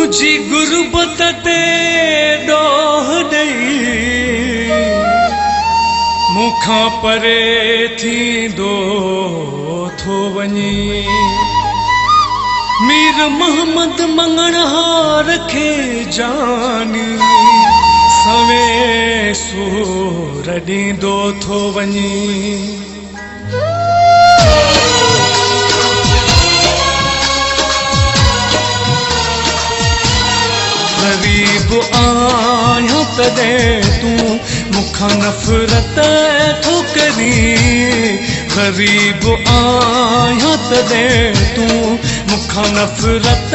तुझी गुरबत ते ॾोह ॾेई मूंखां परे थींदो थो वञे। मीर मोहम्मद मंगणहार खे जानी सवे सूर ॾींदो थो वञे। गरीब आहियां तॾहिं तूं मूंखां नफ़रत थो करीं। गरीब आहियां तॾहिं तूं मूंखां नफ़रत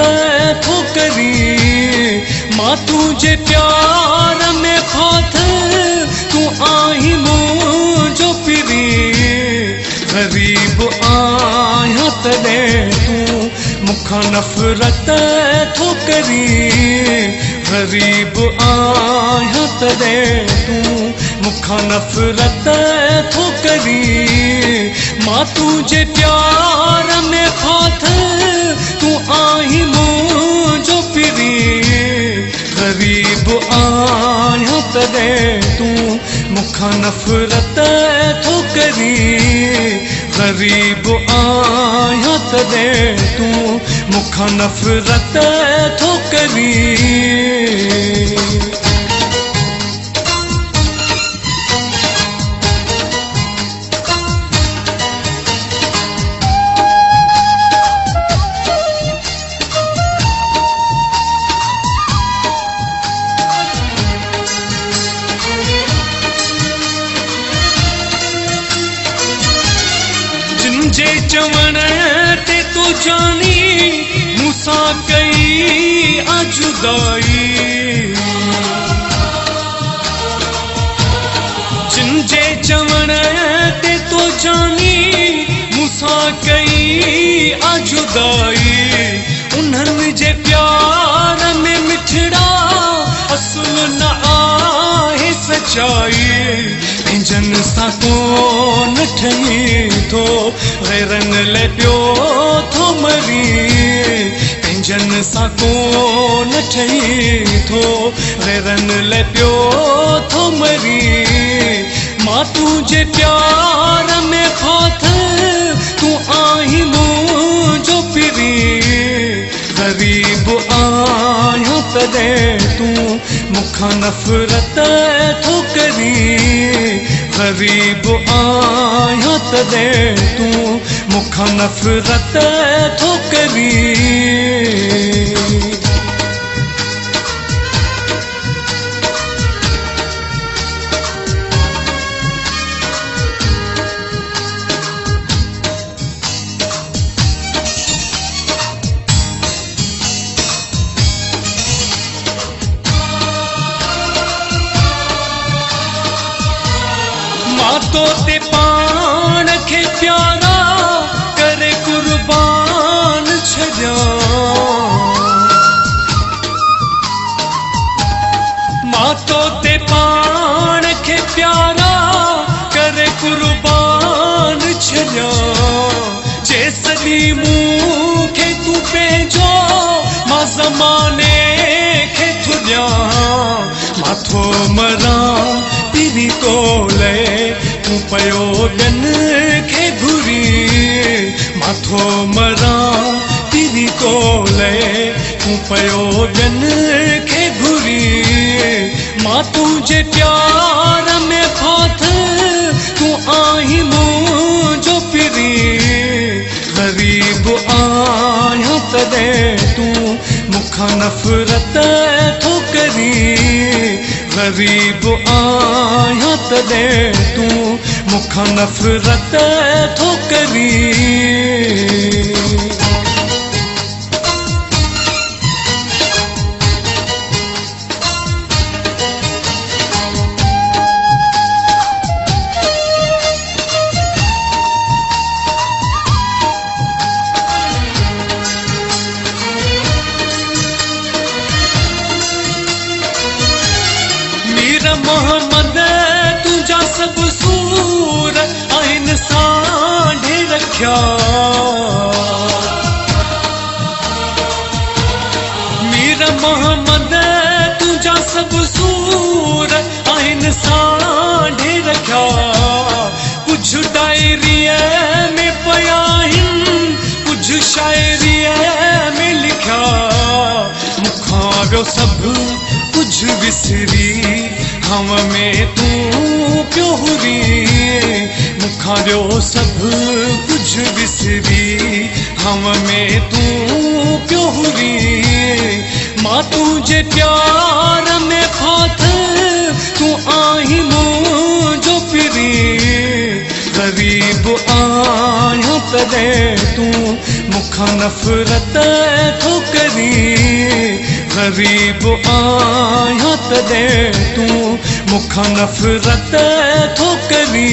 थो करीं। मां तुंहिंजे प्यार में फाथल तूं आहीं मुंहिंजो पिरी। गरीब आहियां तॾहिं तूं मूंखां नफ़रत थो करीं। गरीब आहियां तॾहिं तूं मूंखां नफ़रत थो करीं। मां तुंहिंजे प्यार में फाथल तूं आहीं मुंहिंजो पिरी। गरीब आहियां तॾहिं तूं मूंखां नफ़रत थो करीं। गरीब आहियां तॾहिं तूं मूंखां नफ़रत थो करीं। जे चवण ते तूं जानी मूंसां कई जुदाई। जिन जे चवण ते तूं जानी मूंसां कई जुदाई। उन्हनि जे प्यार में मिठड़ा असुल न आहे सचाई। पंहिंजनि सां कोन ठही थो गैरनि लाइ पियो थो मरी। पंहिंजनि सां कोन ठही थो गैरनि लाइ पियो थो मरी। मां तुंहिंजे प्यार में फाथल तूं आहीं मुंहिंजो पिरी। गरीब आहियां तॾहिं तूं मूंखां नफ़रत थो करीं। गरीब आहियां तॾहिं तूं मूंखां नफ़रत थो करीं। मां तो ते पाण खे प्यारा करे कुर्बान छॾियां। मां तो ते पाण खे प्यारा करे कुर्बान छॾियां। जेसि मूंखे तूं पंहिंजो मां ज़माने खे थो ॾियां। मां थो मरां पिरी तोले तूं पयो ॾियनि खे घुरी। मां थो मरां पिरी तोले तूं पयो ॾियनि खे घुरी। मां तुंहिंजे प्यार में फाथल तूं आहीं मुंहिंजो पिरी। गरीब आहियां तॾहिं तूं मूंखां नफ़रत थो करीं। गरीब आहियां तॾहिं तूं मूंखां नफ़रत थो करीं। मीर मोहम्मद तुझा सब सूर आहिनि सांढे रखिया। मीर मोहम्मद तुझा सब सूर आहिनि सांढे रखिया कुछ डायरीअ में पिया आहिनि कुछ शायरीअ में लिखिया मुखां वियो सभु कुछ विसरी हम में तूं पियो हुरी मुखां वियो सभु कुछ विसरी हम में तूं पियो हुरी मां तुझे प्यार में फाथ तूं आहीं मुंहिंजो पिरी ग़रीब आहियां तॾहिं तूं मुखां नफ़रत थो करी ग़रीब आहियां तॾहिं तूं मुखां नफ़रत थो करी